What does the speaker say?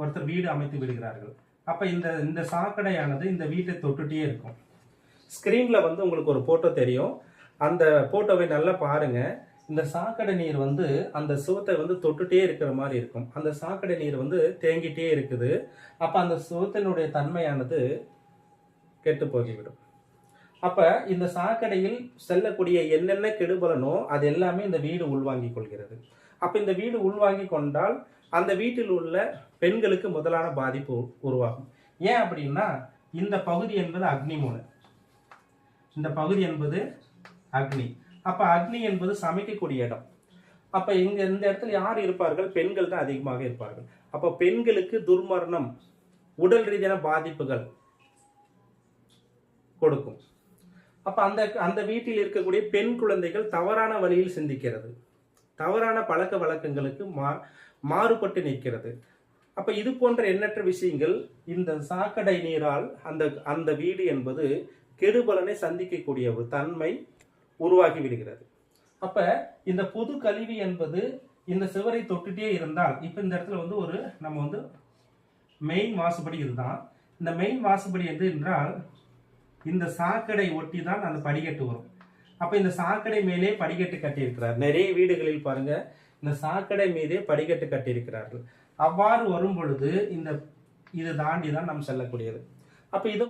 ஒருத்தர் வீடு அமைத்து விடுகிறார்கள். அப்ப இந்த இந்த சாக்கடையானது இந்த வீட்டை தொட்டுட்டே இருக்கும். ஸ்கிரீன்ல வந்து உங்களுக்கு ஒரு போட்டோ தெரியும். அந்த போட்டோவை நல்லா பாருங்க. இந்த சாக்கடை நீர் வந்து அந்த சுவத்தை வந்து தொட்டுட்டே இருக்கிற மாதிரி இருக்கும். அந்த சாக்கடை நீர் வந்து தேங்கிட்டே இருக்குது. அப்ப அந்த சுவத்தினுடைய தன்மையானது கெட்டு போய்விடும். அப்ப இந்த சாக்கடையில் செல்லக்கூடிய என்னென்ன கெடுபலனோ அது எல்லாமே இந்த வீடு உள்வாங்கிக் கொள்கிறது. அப்ப இந்த வீடு உள்வாங்கி கொண்டால் அந்த வீட்டில் உள்ள பெண்களுக்கு முதலான பாதிப்பு உருவாகும். ஏன் அப்படின்னா இந்த பகுதி என்பது அக்னி மூலை, இந்த பகுதி என்பது அக்னி. அப்ப அக்னி என்பது சமைக்கக்கூடிய இடம். அப்ப இந்த இடத்துல யார் இருப்பார்கள்? பெண்கள் தான் அதிகமாக இருப்பார்கள். அப்ப பெண்களுக்கு துர்மரணம், உடல் ரீதியான பாதிப்புகள் கொடுக்கும். அப்ப அந்த வீட்டில் இருக்கக்கூடிய பெண் குழந்தைகள் தவறான வழியில் சிந்திக்கிறது, தவறான பழக்க வழக்கங்களுக்கு மாறுபட்டு நிற்கிறது. அப்ப இது போன்ற எண்ணற்ற விஷயங்கள் இந்த சாக்கடை நீரால் அந்த வீடு என்பது கெடுபலனை சந்திக்கக்கூடிய ஒரு தன்மை உருவாகி விடுகிறது. அப்ப இந்த பொது கழிவு என்பது இந்த சுவரை தொட்டுட்டே இருந்தால், இப்ப இந்த இடத்துல வந்து நம்ம வந்து மெயின் வாசுபடி இதுதான். இந்த மெயின் வாசுபடி எது என்றால் இந்த சாக்கடை ஒட்டி தான் அந்த படிக்கட்டு வரும். அப்ப இந்த சாக்கடை மேலே படிக்கட்டு கட்டியிருக்கிறார். நிறைய வீடுகளில் பாருங்க இந்த சாக்கடை மீதே படிக்கட்டு கட்டியிருக்கிறார்கள். அவ்வாறு வரும் பொழுது இது தாண்டி தான் நாம் செல்லக்கூடியது. அப்ப இது